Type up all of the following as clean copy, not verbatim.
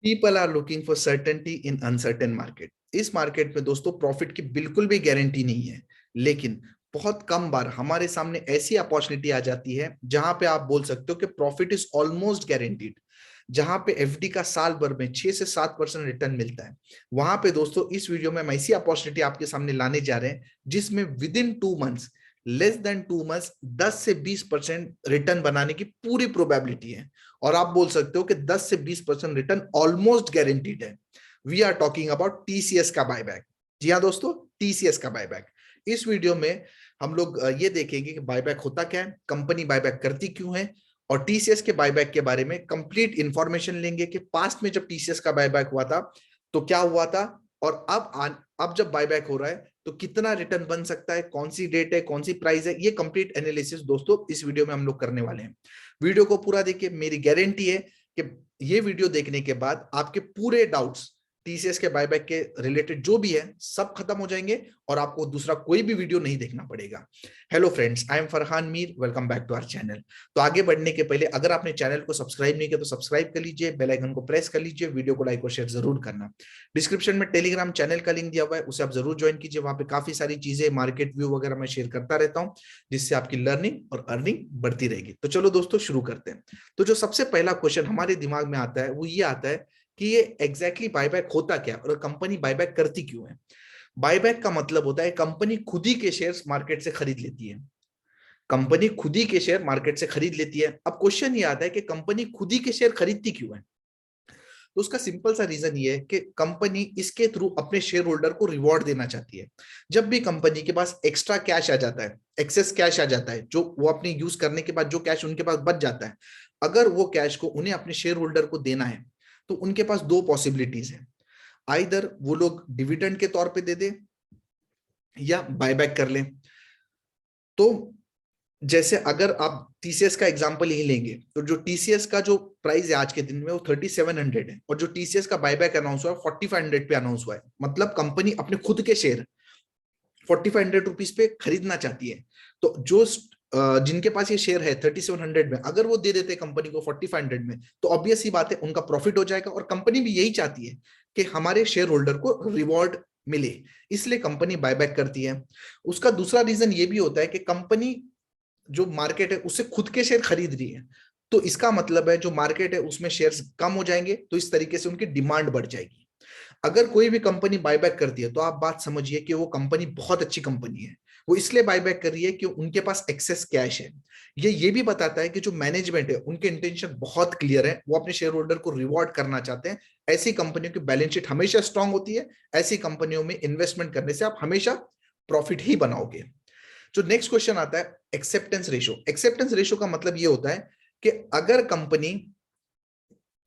People are looking for certainty in uncertain market. इस market में दोस्तों प्रॉफिट की बिल्कुल भी गारंटी नहीं है, लेकिन बहुत कम बार हमारे सामने ऐसी अपॉर्चुनिटी आ जाती है जहां पे आप बोल सकते हो कि प्रॉफिट इज ऑलमोस्ट गारंटीड। जहां पे एफडी का साल भर में 6 से 7% रिटर्न मिलता है, वहां पे दोस्तों इस वीडियो में हम ऐसी अपॉर्चुनिटी आपके सामने लाने जा रहे हैं जिसमें with in 2 months, less than 2 months, 10 से 20% रिटर्न बनाने की पूरी प्रोबेबिलिटी है। और आप बोल सकते हो कि 10 से 20% रिटर्न ऑलमोस्ट गारंटीड है। We are talking about TCS का बायबैक। जी हाँ दोस्तों, टीसीएस का बायबैक। इस वीडियो में हम लोग ये देखेंगे कि बायबैक होता क्या है, कंपनी बायबैक करती क्यों है, और टीसीएस के बायबैक के बारे में कंप्लीट इंफॉर्मेशन लेंगे कि पास्ट में जब टीसीएस का बायबैक हुआ था तो क्या हुआ था, और अब जब बायबैक हो रहा है तो कितना रिटर्न बन सकता है, कौन सी डेट है, कौन सी प्राइस है। ये कंप्लीट एनालिसिस दोस्तों इस वीडियो में हम लोग करने वाले हैं। वीडियो को पूरा देखिए, मेरी गारंटी है कि ये वीडियो देखने के बाद आपके पूरे डाउट्स टीसीएस के बायबैक के रिलेटेड जो भी है सब खत्म हो जाएंगे और आपको दूसरा कोई भी वीडियो नहीं देखना पड़ेगा। Hello friends, I am Farhan Mir, welcome back to our channel. तो आगे बढ़ने के पहले अगर आपने चैनल को सब्सक्राइब नहीं किया तो सब्सक्राइब कर लीजिए, बेल आइकन को प्रेस कर लीजिए, वीडियो को लाइक और शेयर जरूर करना। डिस्क्रिप्शन में टेलीग्राम चैनल का लिंक दिया हुआ है, उसे आप जरूर ज्वाइन कीजिए। वहां पे काफी सारी चीजें, मार्केट व्यू वगैरह मैं शेयर करता रहता हूँ, जिससे आपकी लर्निंग और अर्निंग बढ़ती रहेगी। तो चलो दोस्तों शुरू करते हैं। तो जो सबसे पहला क्वेश्चन हमारे दिमाग में आता है वो ये आता है कि ये एग्जैक्टली बायबैक होता क्या और कंपनी बायबैक करती क्यों है। बायबैक का मतलब होता है कंपनी खुद ही के शेयर्स मार्केट से खरीद लेती है। कंपनी खुद ही के शेयर मार्केट से खरीद लेती है। अब क्वेश्चन ये आता है कि कंपनी खुद ही के शेयर खरीदती क्यों है। तो उसका सिंपल सा रीजन ये है कि कंपनी इसके थ्रू अपने शेयर होल्डर को रिवॉर्ड देना चाहती है। जब भी कंपनी के पास एक्स्ट्रा कैश आ जाता है, एक्सेस कैश आ जाता है, जो वो अपने यूज करने के बाद जो कैश उनके पास बच जाता है, अगर वो कैश को उन्हें अपने शेयर होल्डर को देना है तो उनके पास दो पॉसिबिलिटीज है। आइदर वो लोग डिविडेंड के तौर पे दे दे या बायबैक कर ले। तो जैसे अगर आप टीसीएस का एग्जांपल ही लेंगे तो जो टीसीएस का जो प्राइस है आज के दिन में वो 3700 है, और जो टीसीएस का बायबैक अनाउंस हुआ है 4500 पे अनाउंस हुआ है। मतलब कंपनी अपने खुद के शेयर 4500 रुपीज पे खरीदना चाहती है। तो जो जिनके पास ये शेयर है 3700 में, अगर वो दे देते कंपनी को 4500 में, तो ऑब्वियस ही बात है उनका प्रॉफिट हो जाएगा। और कंपनी भी यही चाहती है कि हमारे शेयर होल्डर को रिवॉर्ड मिले, इसलिए कंपनी बायबैक करती है। उसका दूसरा रीजन ये भी होता है कि कंपनी जो मार्केट है उससे खुद के शेयर खरीद रही है, तो इसका मतलब है जो मार्केट है उसमें शेयर्स कम हो जाएंगे, तो इस तरीके से उनकी डिमांड बढ़ जाएगी। अगर कोई भी कंपनी बायबैक करती है तो आप बात समझिए कि वो कंपनी बहुत अच्छी कंपनी है। वो इसलिए बायबैक कर रही है कि उनके पास एक्सेस कैश है। ये भी बताता है कि जो मैनेजमेंट है उनके इंटेंशन बहुत क्लियर है, वो अपने शेयर होल्डर को रिवॉर्ड करना चाहते हैं। ऐसी कंपनियों की बैलेंस शीट हमेशा स्ट्रांग होती है। ऐसी कंपनियों में इन्वेस्टमेंट करने से आप हमेशा प्रॉफिट ही बनाओगे। जो नेक्स्ट क्वेश्चन आता है एक्सेप्टेंस रेशो। एक्सेप्टेंस रेशो का मतलब ये होता है कि अगर कंपनी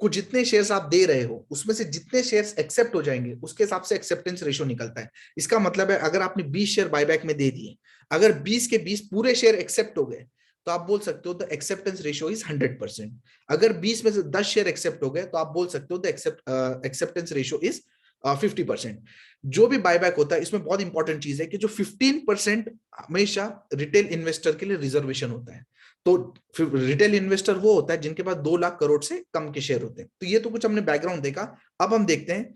को जितने शेयर्स आप दे रहे हो उसमें से जितने शेयर्स एक्सेप्ट हो जाएंगे उसके हिसाब से एक्सेप्टेंस रेशो निकलता है। इसका मतलब है अगर आपने 20 शेयर बायबैक में दे दिए, अगर 20 के 20 पूरे शेयर एक्सेप्ट हो गए तो आप बोल सकते हो द एक्सेप्टेंस रेशो इज 100%। अगर 20 में से 10 शेयर एक्सेप्ट हो गए तो आप बोल सकते हो द एक्सेप्टेंस रेशो इज 50%। जो भी बायबैक होता है इसमें बहुत इंपॉर्टेंट चीज है कि जो 15% हमेशा रिटेल इन्वेस्टर के लिए रिजर्वेशन होता है। तो रिटेल इन्वेस्टर वो होता है जिनके पास 2 लाख करोड़ से कम के शेयर होते हैं। तो ये तो कुछ हमने बैकग्राउंड देखा। अब हम देखते हैं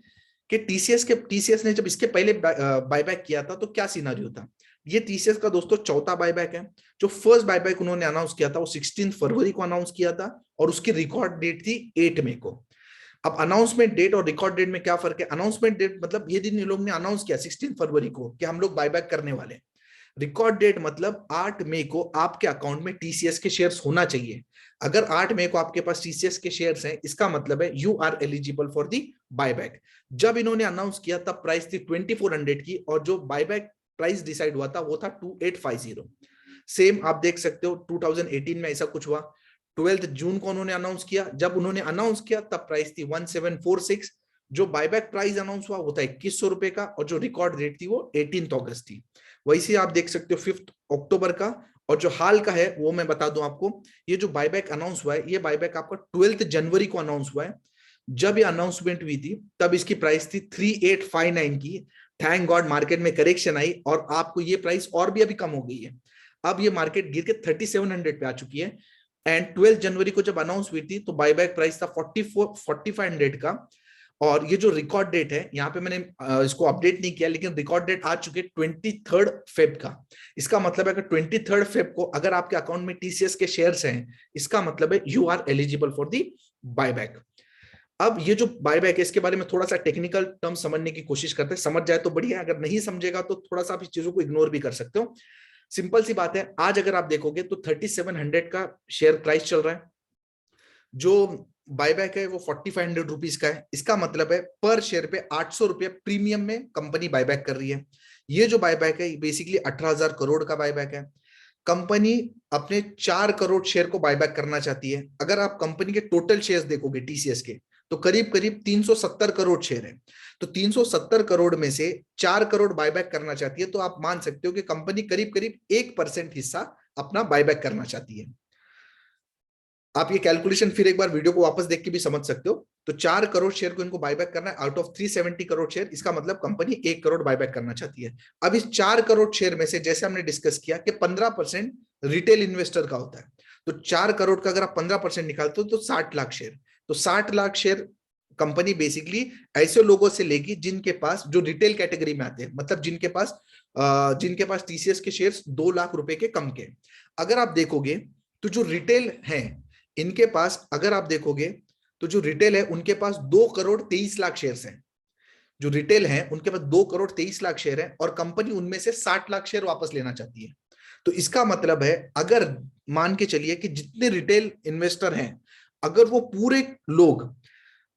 कि टीसीएस ने जब इसके पहले बायबैक किया था तो क्या सिनारियो था। ये टीसीएस का दोस्तों चौथा बायबैक है। जो फर्स्ट बायबैक उन्होंने अनाउंस किया था वो 16 फरवरी को अनाउंस किया था, और उसकी रिकॉर्ड डेट थी 8 मई को। अब अनाउंसमेंट डेट और रिकॉर्ड डेट में क्या फर्क है। अनाउंसमेंट डेट मतलब ये दिन इन लोग ने अनाउंस किया 16 फरवरी को कि हम लोग बायबैक करने वाले हैं। रिकॉर्ड डेट मतलब 8 मई को आपके अकाउंट में टीसीएस के शेयर्स होना चाहिए। अगर 8 मई को आपके पास टीसीएस के शेयर्स हैं, इसका मतलब है you are eligible for the buyback. जब इन्होंने अनाउंस किया तब प्राइस थी 2400 की, और जो बायबैक प्राइस डिसाइड हुआ था वो था 2850। सेम आप देख सकते हो 2018 में ऐसा कुछ हुआ। 12 जून को उन्होंने अनाउंस किया, जब उन्होंने अनाउंस किया तब प्राइस थी 1746। जो बायबैक प्राइस अनाउंस हुआ वो था 2100 रुपए का, और जो रिकॉर्ड डेट थी वो 18 अगस्त थी। वैसे आप देख सकते हो 5 अक्टूबर का। और जो हाल का है वो मैं बता दूं आपको, ये जो बायबैक अनाउंस हुआ है ये बायबैक आपका 12 जनवरी को अनाउंस हुआ है। जब ये अनाउंसमेंट हुई थी तब इसकी प्राइस थी 3859 की। थैंक गॉड मार्केट में करेक्शन आई और आपको ये प्राइस और भी अभी कम हो गई है। अब ये मार्केट गिर के 3700 पे आ चुकी है। एंड 12 जनवरी को जब अनाउंस हुई थी तो बायबैक प्राइस था 4500 का। और ये जो रिकॉर्ड डेट है, यहाँ पे मैंने इसको अपडेट नहीं किया, लेकिन रिकॉर्ड डेट आ चुकी है 23 फेब का। इसका मतलब है कि 23 फेब को अगर आपके अकाउंट में टीसीएस के शेयर्स हैं, इसका मतलब है you are eligible for the buyback. अब ये जो बायबैक है, इसके बारे में थोड़ा सा टेक्निकल टर्म समझने की कोशिश करते हैं, समझ जाए तो बढ़िया, अगर नहीं समझेगा तो थोड़ा सा आप इस चीजों को इग्नोर भी कर सकते हो। सिंपल सी बात है, आज अगर आप देखोगे तो 3700 का शेयर प्राइस चल रहा है, जो बायबैक है वो 4500 रुपीज का है। इसका मतलब है पर शेयर पे 800 रुपये प्रीमियम में कंपनी बायबैक कर रही है। ये जो बायबैक है बेसिकली 18,000 करोड़ का बायबैक है। कंपनी अपने 4 करोड़ शेयर को बायबैक करना चाहती है। अगर आप कंपनी के टोटल शेयर्स देखोगे टीसीएस के, तो करीब करीब 370 करोड़ शेयर है। तो 370 करोड़ में से 4 करोड़ बायबैक करना चाहती है, तो आप मान सकते हो कि कंपनी करीब करीब 1% हिस्सा अपना बायबैक करना चाहती है। आप ये कैलकुलेशन फिर एक बार वीडियो को वापस देख के भी समझ सकते हो। तो 4 करोड़ शेयर को इनको बायबैक करना है आउट ऑफ 370 करोड़ शेयर, इसका मतलब कंपनी 1 करोड़ बायबैक करना चाहती है। अब इस 4 करोड़ शेयर में से जैसे हमने डिस्कस किया कि 15% रिटेल इन्वेस्टर का होता है, तो 4 करोड़ का अगर आप 15% निकालते हो तो 60 लाख शेयर। तो 60 लाख शेयर कंपनी बेसिकली ऐसे लोगों से लेगी जिनके पास, जो रिटेल कैटेगरी में आते हैं, मतलब जिनके पास टीसीएस के शेयर्स 2 लाख रुपए के कम के। अगर आप देखोगे तो जो रिटेल है इनके पास, अगर आप देखोगे तो जो रिटेल है उनके पास 2 करोड़ 23 लाख शेयर्स हैं। जो रिटेल है उनके पास 2 करोड़ 23 लाख शेयर है, और कंपनी उनमें से 60 लाख शेयर वापस लेना चाहती है। तो इसका मतलब है, अगर मान के चलिए कि जितने रिटेल इन्वेस्टर हैं, अगर वो पूरे लोग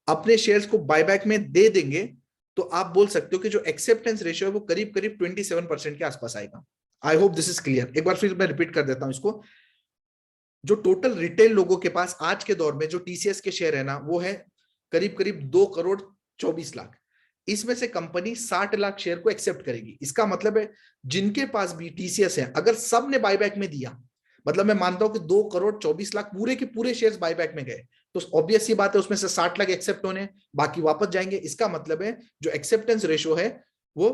अपने शेयर्स को बायबैक में दे देंगे, तो आप बोल सकते हो कि जो एक्सेप्टेंस रेशियो है वो करीब करीब 27% के आसपास आएगा। I hope this is clear. एक बार फिर मैं रिपीट कर देता हूं इसको। जो टोटल रिटेल लोगों के पास आज के दौर में जो टीसीएस के शेयर है ना, वो है करीब करीब 2 करोड़ 24 लाख। इसमें से कंपनी 60 लाख शेयर को एक्सेप्ट करेगी। इसका मतलब है जिनके पास भी टीसीएस है, अगर सब ने बायबैक में दिया, मतलब मैं मानता हूं कि 2 करोड़ 24 लाख पूरे के पूरे शेयर्स बायबैक में गए, तो ऑब्वियस सी बात है उसमें से 60 लाख एक्सेप्ट होने, बाकी वापस जाएंगे। इसका मतलब है जो एक्सेप्टेंस रेशियो है वो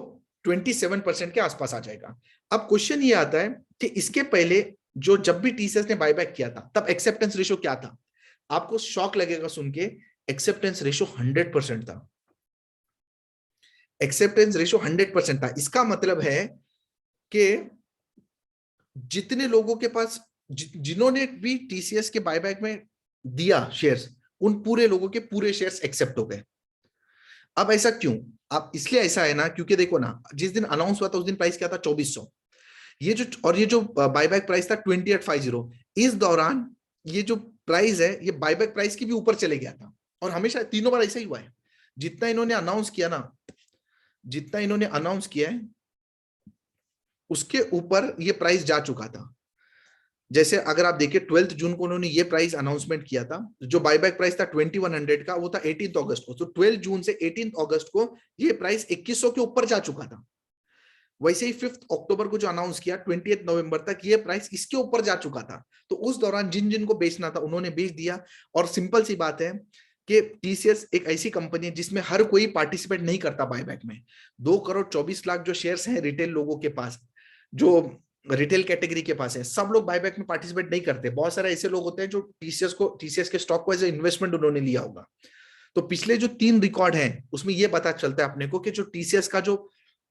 27% के आसपास आ जाएगा। अब क्वेश्चन ये आता है कि इसके पहले जब भी टीसीएस ने बायबैक किया था, तब एक्सेप्टेंस रेशियो क्या था? आपको शॉक लगेगा सुन के, एक्सेप्टेंस रेशियो 100% था। एक्सेप्टेंस रेशियो 100% था। इसका मतलब है कि जितने लोगों के पास, जिन्होंने भी टीसीएस के बायबैक में दिया शेयर्स, उन पूरे लोगों के पूरे शेयर्स एक्सेप्ट हो गए। अब ऐसा क्यों? अब इसलिए ऐसा है ना, क्योंकि देखो ना, जिस दिन अनाउंस हुआ था उस दिन प्राइस क्या था? 2400। ये जो बायबैक प्राइस था 2850। इस दौरान ये जो प्राइस है, ये बायबैक प्राइस की भी ऊपर चले गया था। और हमेशा तीनों बार ऐसा ही हुआ है। जितना इन्होंने अनाउंस किया है उसके ऊपर ये प्राइस जा चुका था। जैसे अगर आप देखिए 12 जून को उन्होंने ये प्राइस अनाउंसमेंट किया था, जो बायबैक प्राइस था 2100 का, वो था 18 अगस्त को। तो 12 जून से 18 अगस्त को ये प्राइस 2100 के ऊपर जा चुका था। वैसे ही 5 अक्टूबर को जो अनाउंस किया 28 नवंबर तक ये प्राइस इसके ऊपर जा चुका था। तो उस दौरान जिन जिन को बेचना था उन्होंने बेच दिया। और सिंपल सी बात है कि टीसीएस एक ऐसी कंपनी है जिसमें हर कोई पार्टिसिपेट नहीं करता बायबैक में। 2 करोड़ 24 लाख जो शेयर्स हैं रिटेल लोगों के पास, जो रिटेल कैटेगरी के पास है, सब लोग बायबैक में पार्टिसिपेट नहीं करते। बहुत सारे ऐसे लोग होते हैं जो टीसीएस के स्टॉक को एज ए इन्वेस्टमेंट उन्होंने लिया होगा। तो पिछले जो 3 रिकॉर्ड हैं उसमें यह पता चलता है अपने को कि जो टीसीएस का जो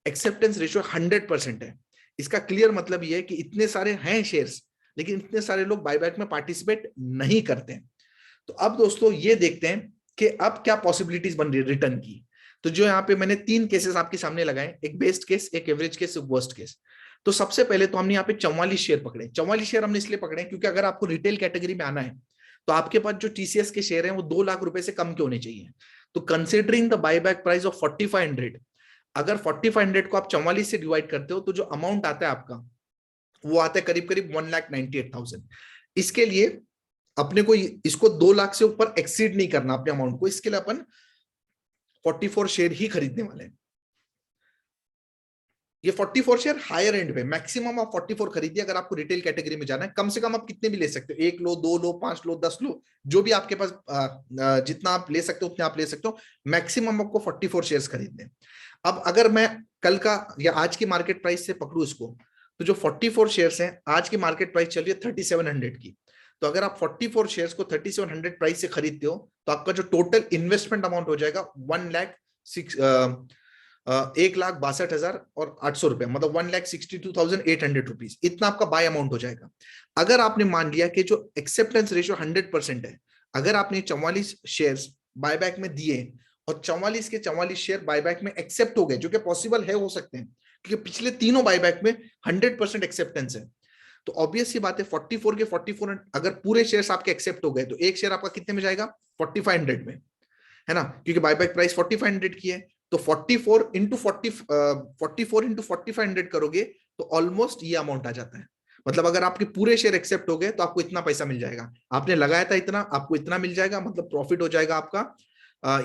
एक्सेप्टेंस रेशियो 100% है। इसका क्लियर मतलब यह है कि इतने सारे हैं शेयर्स, लेकिन इतने सारे लोग बायबैक में पार्टिसिपेट नहीं करते हैं। तो अब दोस्तों ये देखते हैं कि अब क्या पॉसिबिलिटीज बन रही है रिटर्न की। तो जो यहाँ पे मैंने 3 केसेस आपके सामने लगाए, एक बेस्ट केस, एक एवरेज केस, एक वर्स्ट केस। तो सबसे पहले तो हमने यहाँ पे 44 शेयर पकड़े। 44 शेयर हमने इसलिए पकड़े क्योंकि अगर आपको रिटेल कैटेगरी में आना है तो आपके पास जो टीसीएस के शेयर हैं वो 2 लाख रुपए से कम के होने चाहिए। तो considering the buyback price of 4500, अगर 4500 को आप 44 से डिवाइड करते हो तो जो अमाउंट आता है आपका वो आता है करीब करीब 1,98,000। इसके लिए अपने को इसको 2 लाख से ऊपर एक्सीड नहीं करना अपने अमाउंट को। इसके लिए अपन 44 शेयर ही खरीदने वाले हैं। ये 44 शेयर हायर एंड पे, मैक्सिमम आप 44 खरीदिए। अगर आपको रिटेल कैटेगरी में जाना है, कम से कम आप कितने भी ले सकते हो, 1 लो, 2 लो, 5 लो, 10 लो, जो भी आपके पास जितना आप ले सकते हो उतने आप ले सकते हो। मैक्सिमम आपको 44 शेयर्स खरीदने। अब अगर मैं कल का या आज की मार्केट प्राइस से पकड़ू इसको, तो जो 44 शेयर्स हैं, आज की मार्केट प्राइस चल रही है 3700 की। तो अगर आप 44 शेयर्स को 3700 प्राइस से खरीदते हो तो आपका जो टोटल इन्वेस्टमेंट अमाउंट हो जाएगा 1,62,800 रुपए, मतलब 1,62,800 रुपीज, इतना आपका बाय अमाउंट हो जाएगा। अगर आपने मान लिया कि जो एक्सेप्टेंस रेशियो 100% है, अगर आपने 44 शेयर्स बायबैक में दिए और 44 के 44 शेयर बायबैक में एक्सेप्ट हो गए, जो कि पॉसिबल है, हो सकते हैं, क्योंकि पिछले तीनों बायबैक में 100% एक्सेप्टेंस है, तो ऑब्वियस सी बात है 44 के 44 अगर पूरे शेयर्स आपके एक्सेप्ट हो गए तो एक शेयर आपका कितने में जाएगा, 4500 में, है ना, क्योंकि बायबैक प्राइस 4500 की है। तो 44 इंटू 4500 करोगे तो ऑलमोस्ट ये अमाउंट आ जाता है। मतलब अगर आपके पूरे शेयर एक्सेप्ट हो गए तो आपको इतना पैसा मिल जाएगा, आपने लगाया था इतना, आपको इतना मिल जाएगा, मतलब प्रॉफिट हो जाएगा आपका।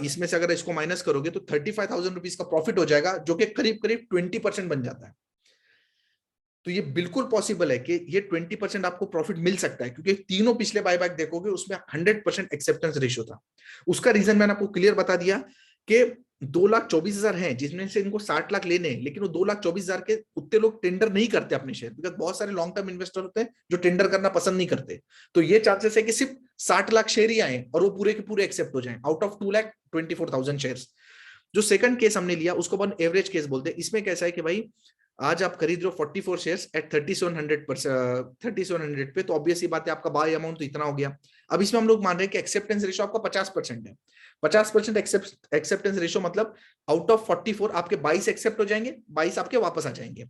इसमें से अगर इसको माइनस करोगे तो 35,000 रुपीज का प्रॉफिट हो जाएगा, जो कि करीब करीब 20% बन जाता है। तो ये बिल्कुल पॉसिबल है कि ये 20% आपको प्रॉफिट मिल सकता है, क्योंकि तीनों पिछले बायबैक देखोगे उसमें 100% एक्सेप्टेंस रेशियो था। उसका रीजन मैंने आपको क्लियर बता दिया कि 2,24,000 हैं जिसमें से इनको 60 लाख लेने हैं, लेकिन वो 2,24,000 के उतने लोग टेंडर नहीं करते अपने शेयर, बिकॉज बहुत सारे लॉन्ग टर्म इन्वेस्टर होते हैं जो टेंडर करना पसंद नहीं करते। तो ये चांसेस है कि सिर्फ 60 लाख शेयर ही आए और वो पूरे के पूरे एक्सेप्ट हो जाए आउट ऑफ 2,24,000 शेयर। जो सेकंड केस हमने लिया उसको अपन एवरेज केस बोलते हैं। इसमें कैसा है कि भाई आज आप खरीद रहे हो 44 शेयर्स एट 3700 पे, तो ऑब्वियस ही बात है आपका बाय अमाउंट तो इतना हो गया। अब इसमें हम लोग मान रहे हैं कि एक्सेप्टेंस रेशियो आपका 50% है। 50% एक्सेप्टेंस रेशियो मतलब आउट ऑफ 44 आपके 22 एक्सेप्ट हो जाएंगे, 22 आपके वापस आ जाएंगे।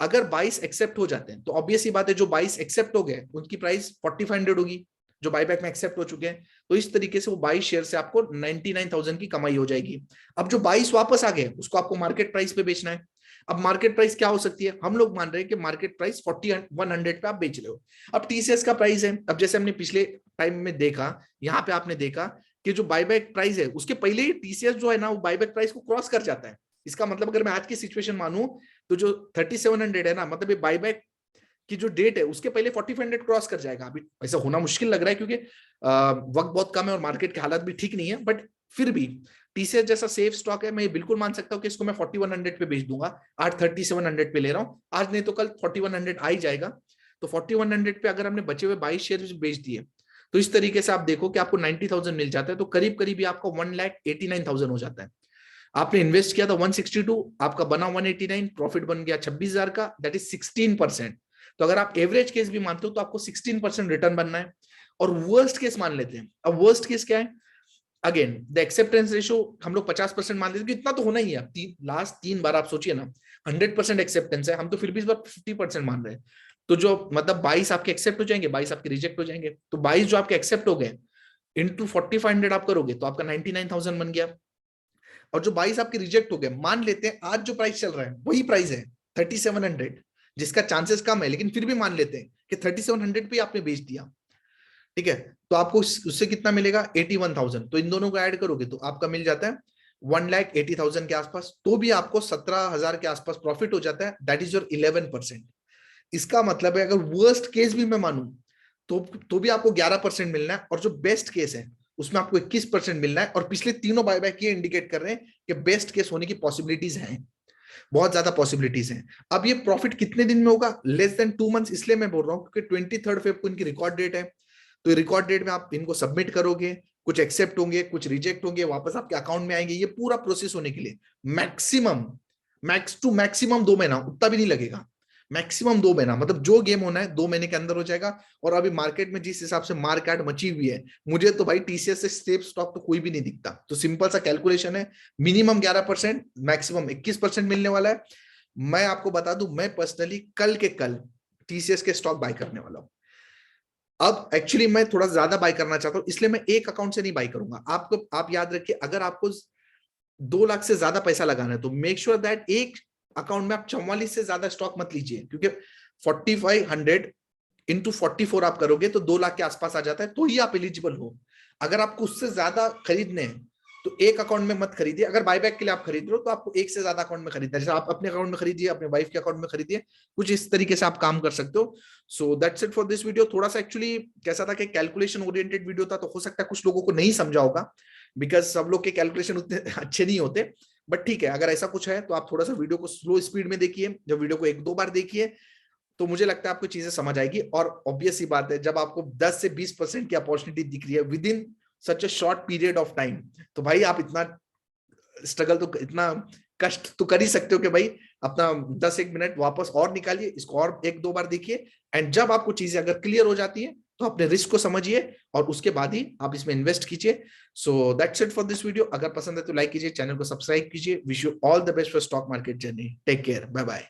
अगर 22 एक्सेप्ट हो जाते हैं तो ऑब्वियस ही बात है जो 22 एक्सेप्ट हो गए उनकी प्राइस 4500 होगी, जो बायबैक में एक्सेप्ट हो चुके हैं। तो इस तरीके से वो 22 शेयर से आपको 99,000 की कमाई हो जाएगी। अब जो 22 वापस आ गए उसको आपको मार्केट प्राइस पे बेचना है। अब मार्केट प्राइस क्या हो सकती है, हम लोग मान रहे हैं कि मार्केट प्राइस 4100 पे आप बेच रहे हो। अब टीसीएस का प्राइस है, अब जैसे हमने पिछले टाइम में देखा, यहाँ पे आपने देखा कि जो बायबैक प्राइस है उसके पहले ही टीसीएस जो है ना वो बायबैक प्राइस को क्रॉस कर जाता है। इसका मतलब अगर मैं आज की सिचुएशन मानूं तो जो 3700 है ना, मतलब ये बायबैक की जो डेट है उसके पहले 4500 क्रॉस कर जाएगा। अभी ऐसा होना मुश्किल लग रहा है क्योंकि वक्त बहुत कम है और मार्केट के हालात भी ठीक नहीं है, बट फिर भी टीसीएस जैसा सेफ स्टॉक है, मैं ये बिल्कुल मान सकता हूँ कि इसको मैं 4100 पे बेच दूंगा। आज 3700 पे ले रहा हूँ, आज नहीं तो कल 4100 आ ही जाएगा। तो 4100 पे अगर हमने बचे हुए 22 शेयर बेच दिए तो इस तरीके से आप देखो कि आपको 90,000 मिल जाता है, तो करीब करीब आपका 1,89,000 हो जाता है। आपने इन्वेस्ट किया था 162, आपका बना 189, प्रॉफिट बन गया 26,000 का, दैट इज 16%। तो अगर आप एवरेज केस भी मानते हो तो आपको 16% रिटर्न बनना है। और वर्स्ट केस मान लेते हैं। अब वर्स्ट केस क्या है, अगेन द एक्सेप्टेंस रेशियो हम लोग 50% मान लेते हैं, इतना तो होना ही है। लास्ट 3 बार आप सोचिए ना 100% एक्सेप्टेंस है, हम तो फिर भी इस बार 50% मान रहे हैं। तो जो मतलब 22 आपके एक्सेप्ट हो जाएंगे, 22 आपके रिजेक्ट हो जाएंगे, तो 22 जो आपके एक्सेप्ट हो गए इंटू 4500 आप करोगे तो आपका 99,000 बन गया। और जो 22 आपके रिजेक्ट हो गए, मान लेते हैं आज जो प्राइस चल रहा है वही प्राइस है 3700, जिसका चांसेस कम है, लेकिन फिर भी मान लेते हैं कि 3700 पे आपने बेच दिया, ठीक है, तो आपको उससे कितना मिलेगा 81,000। तो इन दोनों को ऐड करोगे तो आपका मिल जाता है 1,80,000 के आसपास, तो भी आपको 17,000 के आसपास प्रॉफिट हो जाता है, दैट इज योर 11%। इसका मतलब है अगर वर्स्ट केस भी मैं मानूं तो भी आपको 11% मिलना है, और जो बेस्ट केस है उसमें आपको 21% मिलना है। और पिछले तीनों बायबैक ये इंडिकेट कर रहे हैं कि बेस्ट केस होने की पॉसिबिलिटीज हैं, बहुत ज्यादा पॉसिबिलिटीज हैं। अब ये प्रॉफिट कितने दिन में होगा, लेस देन 2 मंथ्स, इसलिए मैं बोल रहा हूँ क्योंकि 23 फेब को इनकी रिकॉर्ड डेट है। तो रिकॉर्ड डेट में आप इनको सबमिट करोगे, कुछ एक्सेप्ट होंगे, कुछ रिजेक्ट होंगे, वापस आपके अकाउंट में आएंगे। ये पूरा प्रोसेस होने के लिए मैक्सिमम मैक्सिमम 2 महीना, उतना भी नहीं लगेगा, मैक्सिमम 2 महीना, मतलब जो गेम होना है 2 महीने के अंदर हो जाएगा। और अभी मार्केट में जिस हिसाब से मार्केट मची हुई है, मुझे तो भाई टीसीएस से सेफ स्टॉक तो कोई भी नहीं दिखता। तो सिंपल सा कैलकुलेशन है, मिनिमम 11%, मैक्सिमम 21% मिलने वाला है। मैं आपको बता दूं, मैं पर्सनली कल के कल टीसीएस के स्टॉक बाय करने वाला हूं। अब एक्चुअली मैं थोड़ा ज्यादा बाय करना चाहता हूं, इसलिए मैं एक अकाउंट से नहीं बाय करूंगा। आप याद रखिए, अगर आपको 2 लाख से ज्यादा पैसा लगाना है तो मेक श्योर दैट एक अकाउंट में आप 44 से ज्यादा स्टॉक मत लीजिए, क्योंकि 4500 इंटू 44 आप करोगे तो 2 लाख के आसपास आ जाता है, तो ही आप एलिजिबल हो। अगर आपको उससे ज्यादा खरीदने हैं तो एक अकाउंट में मत खरीदिए। अगर बायबैक के लिए आप खरीद रहे हो तो आपको एक से ज्यादा अकाउंट में खरीदना है, जैसे आप अपने अकाउंट में खरीदिए, अपने वाइफ के अकाउंट में खरीदिए, कुछ इस तरीके से आप काम कर सकते हो। So that's it for this video. थोड़ा सा एक्चुअली कैसा था कि कैलकुलेशन ओरिएंटेड वीडियो था, तो हो सकता है कुछ लोगों को नहीं समझा होगा, बिकॉज सब लोग के कैलकुलेशन उतने अच्छे नहीं होते। बट ठीक है, अगर ऐसा कुछ है तो आप थोड़ा सा वीडियो को स्लो स्पीड में देखिए, जब वीडियो को 1-2 बार देखिए तो मुझे लगता है आपको चीजें समझ आएगी। और ऑब्वियस ही बात है, जब आपको 10 से 20% की अपॉर्चुनिटी दिख रही है with in such a short period of time. तो भाई आप इतना स्ट्रगल तो, इतना कष्ट तो कर ही सकते हो कि भाई अपना 10-1 मिनट वापस और निकालिए, इसको और 1-2 बार देखिए, एंड जब आपको चीजें अगर क्लियर हो जाती है तो अपने रिस्क को समझिए और उसके बाद ही आप इसमें इन्वेस्ट कीजिए। So that's it for this video. अगर पसंद है तो लाइक कीजिए, चैनल को सब्सक्राइब कीजिए। Wish you all the best for stock market journey. Take care, bye bye.